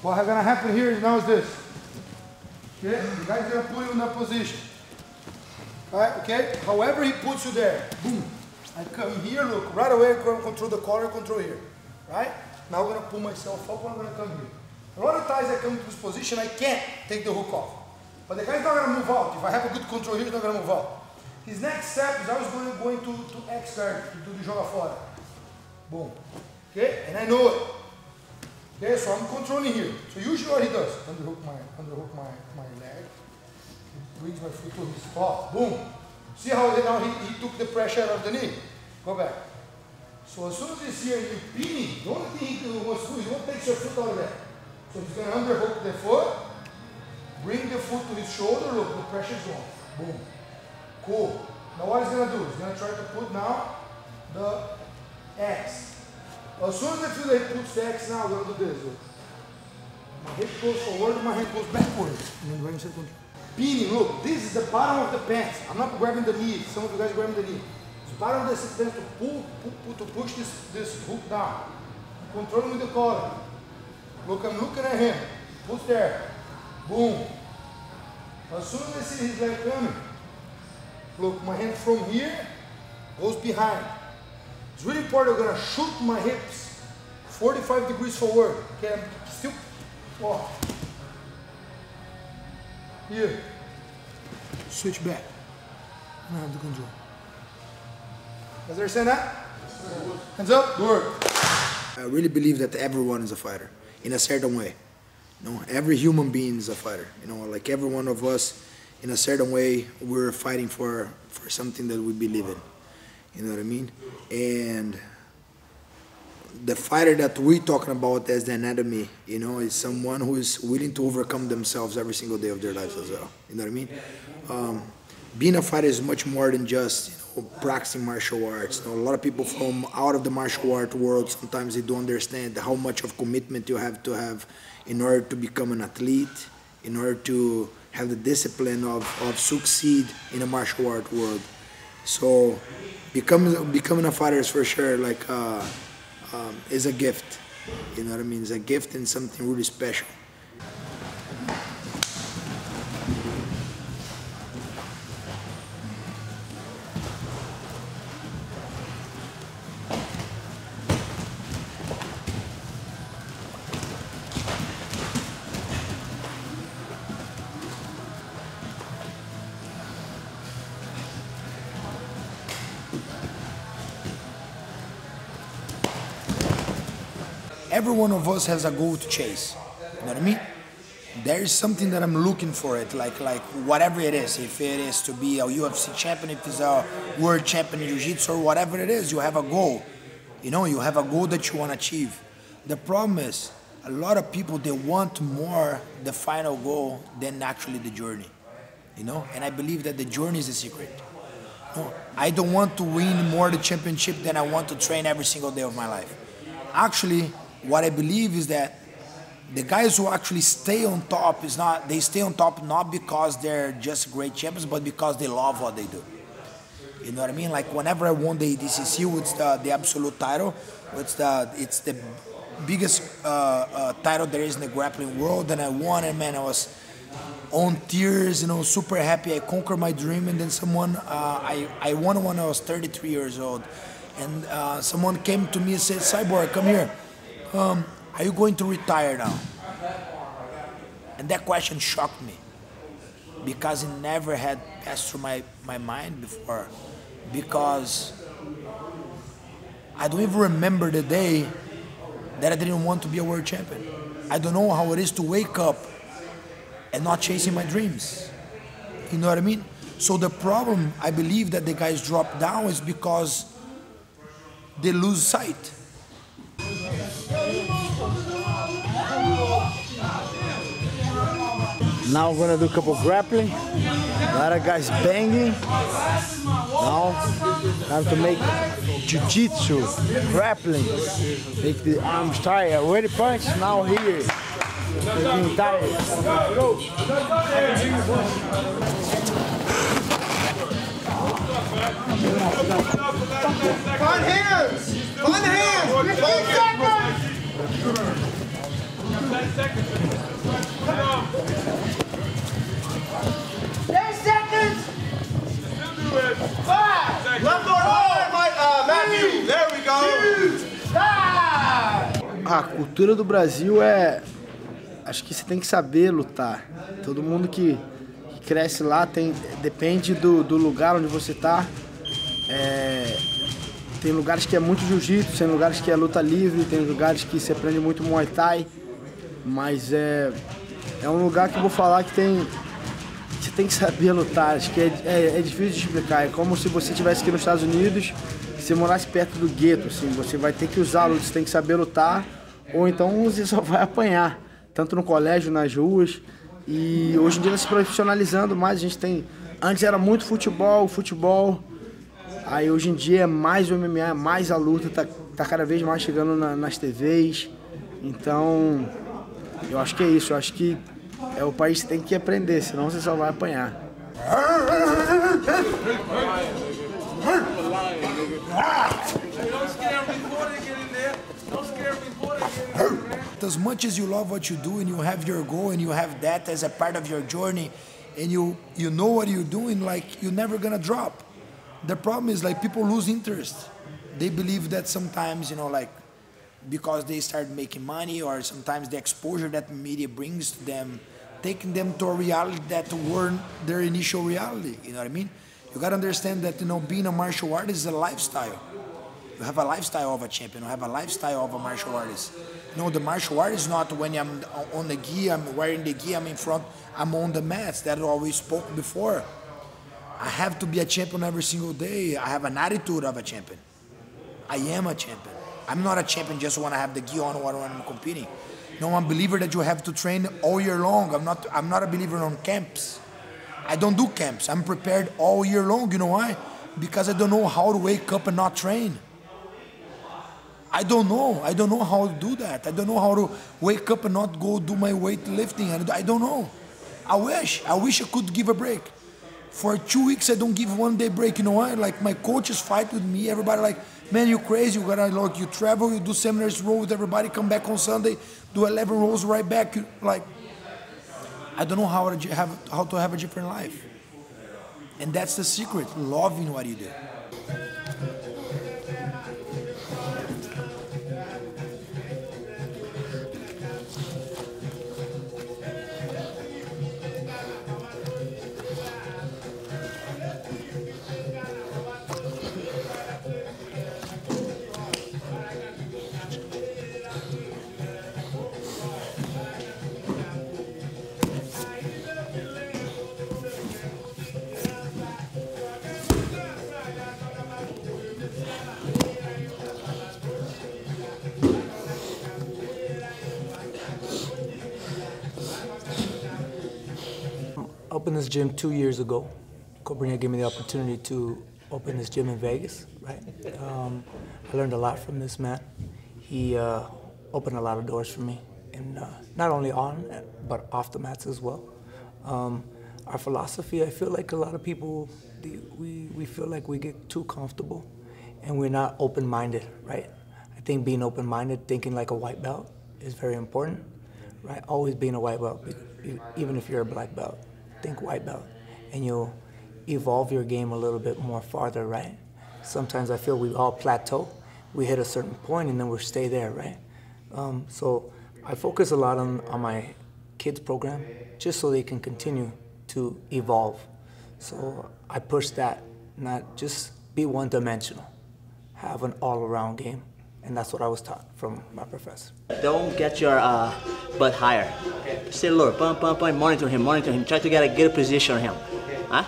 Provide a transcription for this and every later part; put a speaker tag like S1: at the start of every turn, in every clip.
S1: What's gonna happen here now is this. Okay, the guy's gonna put you in that position. Alright, okay? However he puts you there, boom. I come here, look, right away I'm gonna control the collar, control here. Right? Now I'm gonna pull myself up, I'm gonna come here. A lot of times I come to this position, I can't take the hook off. But the guy's not gonna move out. If I have a good control here, he's not gonna move out. His next step is always going to X guard, to do the joga fora. Boom. Okay? And I know it. Okay, so I'm controlling here. So usually what he does, underhook my leg, brings my foot to his spot. Boom. See how now he took the pressure out of the knee? Go back. So as soon as he's here and you're pinning, the only thing he wants to do is he won't take your foot out of there. So he's going to underhook the foot, bring the foot to his shoulder, look, the pressure's on. Boom. Cool. Now what he's going to do? He's going to try to put now the X. As soon as I feel that he puts the X now, I'm going to do this. Look. My hip goes forward, my hand goes backwards. Pinning, look, this is the bottom of the pants. I'm not grabbing the knee. Some of you guys are grabbing the knee. It's bottom of the pants to push this hook down. Controlling with the collar. Look, I'm looking at him. Push there. Boom. As soon as I see his leg coming, look, my hand from here goes behind. It's really important. I'm going to shoot my hips 45 degrees forward. Okay, I'm still off. Here. Switch back. I have the control. Does you understand that? Hands up. Good work.
S2: I really believe that everyone is a fighter in a certain way. You know, every human being is a fighter. You know, like every one of us, in a certain way, we're fighting for something that we believe in. You know what I mean? And the fighter that we're talking about as the anatomy, you know, is someone who is willing to overcome themselves every single day of their lives as well. You know what I mean? Being a fighter is much more than just, you know, practicing martial arts. You know, a lot of people from out of the martial art world, sometimes they don't understand how much of commitment you have to have in order to become an athlete, in order to have the discipline of succeed in a martial art world. So becoming a fighter is for sure like is a gift. You know what I mean? It's a gift and something really special. Every one of us has a goal to chase, you know what I mean? There is something that I'm looking for it, like whatever it is, if it is to be a UFC champion, if it's a world champion in Jiu-Jitsu or whatever it is, you have a goal, you know, you have a goal that you want to achieve. The problem is, a lot of people, they want more the final goal than actually the journey, you know? And I believe that the journey is the secret. No, I don't want to win more the championship than I want to train every single day of my life. Actually, what I believe is that the guys who actually stay on top they stay on top not because they're just great champions, but because they love what they do. You know what I mean? Like whenever I won the ADCC, it's the absolute title. It's the biggest title there is in the grappling world, and I won it, man. I was on tears, you know, super happy. I conquered my dream, and then I won when I was 33 years old, and someone came to me and said, "Cyborg, come here. Are you going to retire now?" And that question shocked me because it never had passed through my mind before, because I don't even remember the day that I didn't want to be a world champion. I don't know how it is to wake up and not chasing my dreams. You know what I mean? So the problem, I believe, that the guys drop down is because they lose sight.
S3: Now we're gonna do a couple grappling. A lot of guys banging. Now time to make jiu-jitsu, grappling. Make the arms tired. Already punch, now here. Getting tired.
S1: Front hands! Front hands! 15 seconds!
S3: A cultura do Brasil acho que você tem que saber lutar. Todo mundo que cresce lá depende do lugar onde você tá. Tem lugares que é muito jiu-jitsu, tem lugares que é luta livre, tem lugares que se aprende muito Muay Thai. Mas é um lugar que eu vou falar que você tem que saber lutar. Acho que é difícil de explicar. É como se você estivesse aqui nos Estados Unidos e você morasse perto do gueto. Assim. Você vai ter que usar, você tem que saber lutar, ou então você só vai apanhar. Tanto no colégio, nas ruas. E hoje em dia está se profissionalizando mais. A gente tem. Antes era muito futebol. Aí hoje em dia é mais o MMA, mais a luta, tá cada vez mais chegando nas TVs. Então, eu acho que é isso. Eu acho que o país que tem que aprender, senão você só vai apanhar.
S2: As much as you love what you do and you have your goal and you have that as a part of your journey and you know what you're doing, like you're never gonna drop. The problem is like people lose interest. They believe that sometimes, you know, like because they start making money or sometimes the exposure that media brings to them, taking them to a reality that weren't their initial reality, you know what I mean? You gotta understand that, you know, being a martial artist is a lifestyle. You have a lifestyle of a champion, you have a lifestyle of a martial artist. You know, the martial art is not when I'm on the gi, I'm wearing the gi, I'm in front, I'm on the mats, that I always spoke before. I have to be a champion every single day. I have an attitude of a champion. I am a champion. I'm not a champion just when I have the gi on or when I'm competing. No, I'm a believer that you have to train all year long. I'm not a believer on camps. I don't do camps. I'm prepared all year long. You know why? Because I don't know how to wake up and not train. I don't know. I don't know how to do that. I don't know how to wake up and not go do my weightlifting. I don't know. I wish I could give a break. For 2 weeks, I don't give 1 day break. You know why? Like my coaches fight with me. Everybody like, man, you crazy. You gotta like, you travel, you do seminars, roll with everybody, come back on Sunday, do 11 rolls right back. Like, I don't know how to have a different life. And that's the secret, loving what you do.
S4: I opened this gym 2 years ago. Cobrinha gave me the opportunity to open this gym in Vegas, right? I learned a lot from this man. He opened a lot of doors for me, and not only on, but off the mats as well. Our philosophy, I feel like a lot of people, we feel like we get too comfortable and we're not open-minded, right? I think being open-minded, thinking like a white belt is very important, right? Always being a white belt, even if you're a black belt. Think white belt, and you'll evolve your game a little bit more farther, right? Sometimes I feel we all plateau. We hit a certain point and then we stay there, right? So I focus a lot on my kids program just so they can continue to evolve. So I push that, not just be one-dimensional, have an all-around game. And that's what I was taught from my professor.
S5: Don't get your butt higher. Stay lower, pump, monitor him. Try to get a good position on him. Huh?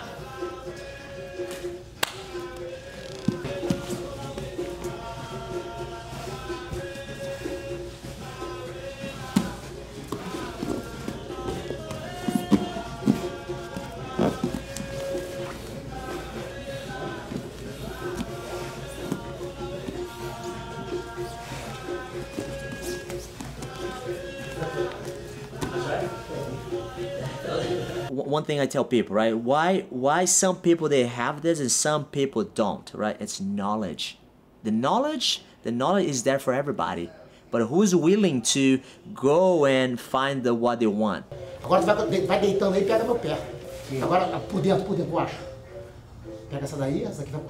S5: One thing I tell people, right? Why some people they have this and some people don't, right? It's knowledge. The knowledge is there for everybody, but who's willing to go and find what they want?
S6: Agora você vai deitando aí e pega meu pé. Agora por dentro, por baixo. Pega essa daí, essa aqui vai.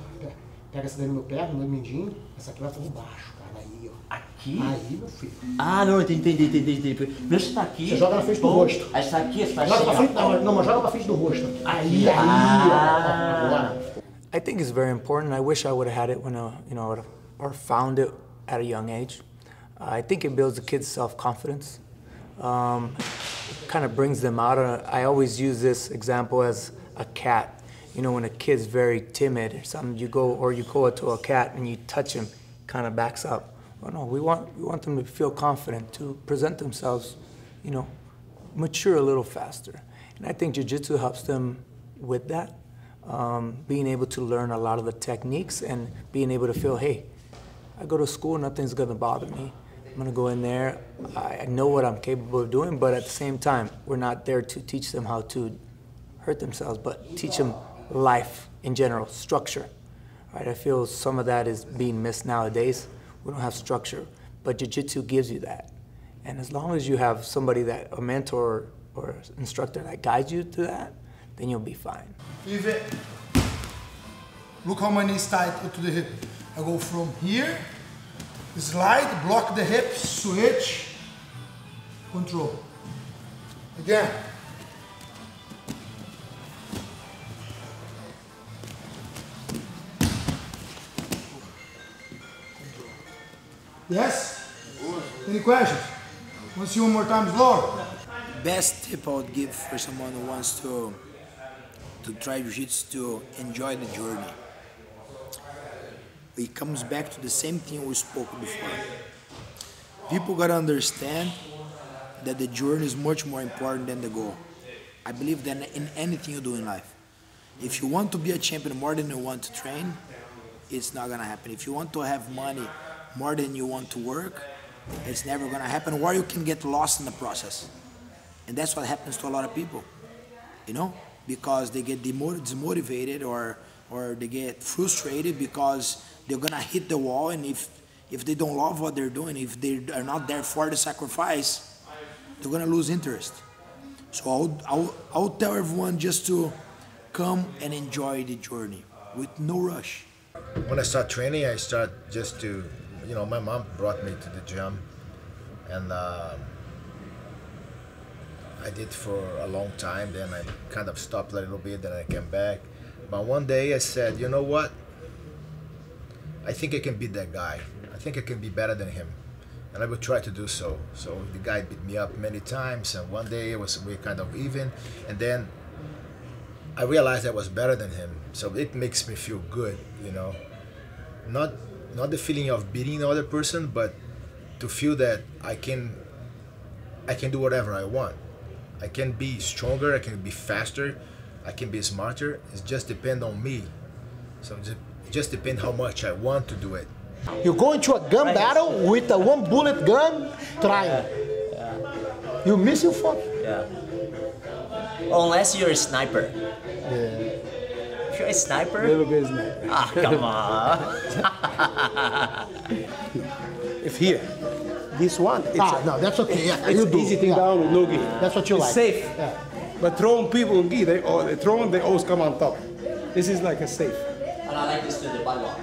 S6: Pega essa daí no meu pé, no meu mindinho. Essa aqui vai por baixo, cara. Aí, ó.
S5: Aqui?
S6: Aí, meu filho.
S5: Ah, não, entendi. Meu, você tá aqui.
S6: Você joga na frente do rosto.
S5: Aí você tá aqui, você faz
S6: Joga pra
S5: assim,
S6: frente, não, mas joga pra frente do rosto.
S5: Aí,
S6: Agora.
S4: I think it's very important. I wish I would have had it when, or found it at a young age. I think it builds the kids' self-confidence. It kind of brings them out. I always use this example as a cat. You know, when a kid's very timid or something, you go to a cat and you touch him, kind of backs up. Well, no, we want them to feel confident, to present themselves, you know, mature a little faster. And I think Jiu-Jitsu helps them with that, being able to learn a lot of the techniques and being able to feel, hey, I go to school, nothing's gonna bother me. I'm gonna go in there, I know what I'm capable of doing, but at the same time, we're not there to teach them how to hurt themselves, but teach them life in general, structure. Right? I feel some of that is being missed nowadays. We don't have structure, but Jiu-Jitsu gives you that. And as long as you have somebody a mentor or instructor that guides you to that, then you'll be fine.
S1: Pivot. Look how my knees tight to the hip. I go from here, slide, block the hip, switch, control. Again. Yes? Any questions? Want to see one more time slower?
S2: Best tip I would give for someone who wants to try Jiu-Jitsu, to enjoy the journey. It comes back to the same thing we spoke before. People gotta understand that the journey is much more important than the goal. I believe that in anything you do in life. If you want to be a champion more than you want to train, it's not gonna happen. If you want to have money more than you want to work, it's never gonna happen, or you can get lost in the process. And that's what happens to a lot of people, you know, because they get dismotivated or they get frustrated because they're gonna hit the wall, and if they don't love what they're doing, if they are not there for the sacrifice, they're gonna lose interest. So I would tell everyone just to come and enjoy the journey with no rush.
S7: When I start training, I start just to, you know, my mom brought me to the gym, and I did for a long time. Then I kind of stopped a little bit, then I came back. But one day I said, you know what? I think I can beat that guy. I think I can be better than him, and I will try to do so. So the guy beat me up many times, and one day we kind of even, and then I realized I was better than him. So it makes me feel good, you know. Not the feeling of beating the other person, but to feel that I can do whatever I want. I can be stronger, I can be faster, I can be smarter. It just depends on me. So it just depends how much I want to do it.
S6: You go into a gun battle with a one bullet gun, trying. You miss your fuck.
S5: Yeah. Unless you're a sniper.
S6: Yeah.
S5: If you're a sniper?
S3: A little bit sniper.
S5: Ah, come on.
S3: If here, this one, it's
S6: No, that's okay. Yeah,
S3: it's
S6: you do.
S3: easy thing down with no gi.
S6: That's what you
S3: It's
S6: like.
S3: safe.
S6: Yeah.
S3: But throwing people in gi, they always come on top. This is like a safe.
S5: And I like this to the body lock.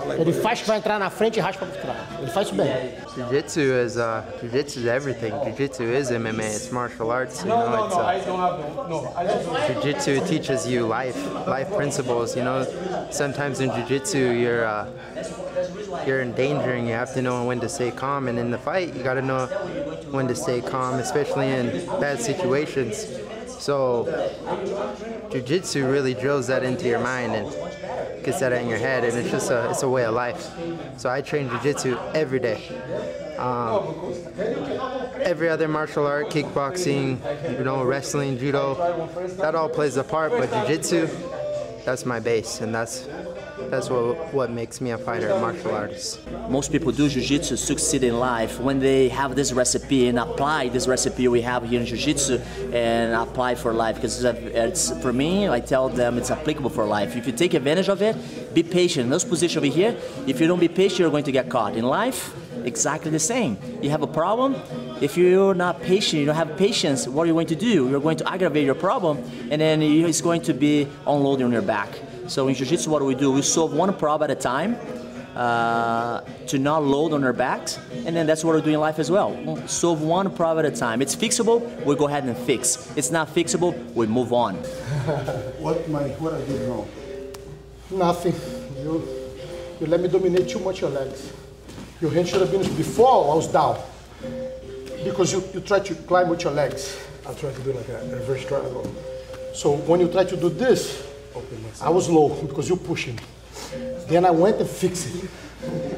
S6: Ele faz que vai entrar na frente e raspa por trás. Ele faz isso bem.
S8: Jiu-Jitsu is everything. Jiu-Jitsu is MMA. It's martial arts. You know, Jiu-Jitsu teaches you life principles. You know, sometimes in Jiu-Jitsu you're in danger and you have to know when to stay calm. And in the fight, you got to know when to stay calm, especially in bad situations. So Jiu-Jitsu really drills that into your mind and gets that in your head, and it's just it's a way of life. So I train Jiu-Jitsu every day. Every other martial art, kickboxing, you know, wrestling, judo, that all plays a part, but Jiu-Jitsu, that's my base, and that's what makes me a fighter, a martial artist.
S5: Most people do Jiu-Jitsu succeed in life when they have this recipe and apply this recipe we have here in Jiu-Jitsu and apply for life, because it's for me, I tell them it's applicable for life. If you take advantage of it, be patient. In this position over here, if you don't be patient, you're going to get caught. In life, exactly the same. You have a problem, if you're not patient, you don't have patience, what are you going to do? You're going to aggravate your problem, and then it's going to be unloading on your back. So in Jiu-Jitsu, what do? We solve one problem at a time. to not load on their backs, and then that's what we're doing in life as well. Solve one problem at a time. It's fixable, we go ahead and fix. It's not fixable, we move on.
S6: What I did wrong? Nothing. You let me dominate too much your legs. Your hand should have been before I was down. Because you try to climb with your legs. I tried to do like a reverse triangle. So when you try to do this, I was low because you're pushing. Then I went and fixed it.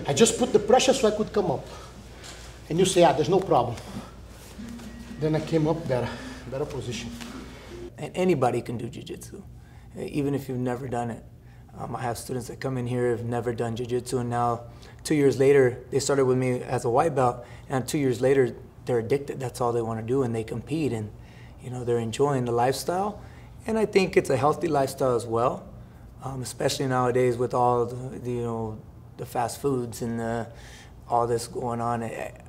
S6: I just put the pressure so I could come up. And you say, there's no problem. Then I came up better position.
S4: And anybody can do jiu-jitsu, even if you've never done it. I have students that come in here who've never done jiu-jitsu, and now 2 years later, they started with me as a white belt, and 2 years later, they're addicted. That's all they want to do, and they compete, and they're enjoying the lifestyle. And I think it's a healthy lifestyle as well, especially nowadays with all the fast foods and all this going on.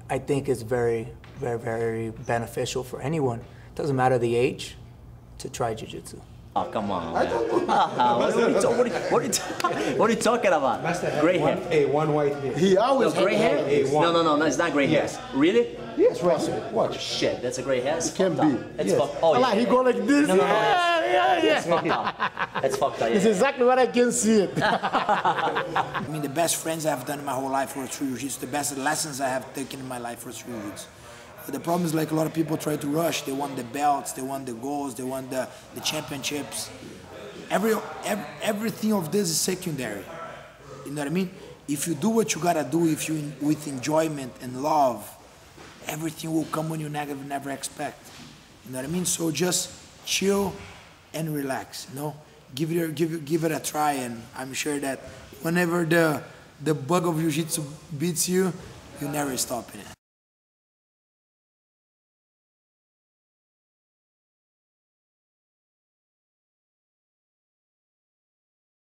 S4: I think it's very, very, very beneficial for anyone. It doesn't matter the age to try jiu-jitsu.
S5: Oh, come on. What are you talking about? Gray hair.
S6: One white hair. He always
S5: gray hair? No, it's not gray hair.
S6: Yes.
S5: Really?
S6: Yes, Russell. Watch.
S5: Shit, that's a gray hair?
S6: It can be.
S5: It's
S6: Yes.
S5: fucked. Oh, yeah.
S6: He go like this.
S5: No.
S6: Yeah.
S5: It's fucked up. It's fucked up.
S6: It's exactly what I can see it.
S2: I mean, the best friends I've done in my whole life were through jiu-jitsu. The best lessons I have taken in my life were through jiu-jitsu. The problem is, like, a lot of people try to rush. They want the belts, they want the goals, they want the championships. Everything of this is secondary. You know what I mean? If you do what you gotta do, if you with enjoyment and love, everything will come when you never expect. You know what I mean? So just chill and relax. Give it a try, and I'm sure that whenever the bug of jiu-jitsu beats you, you never stop in it.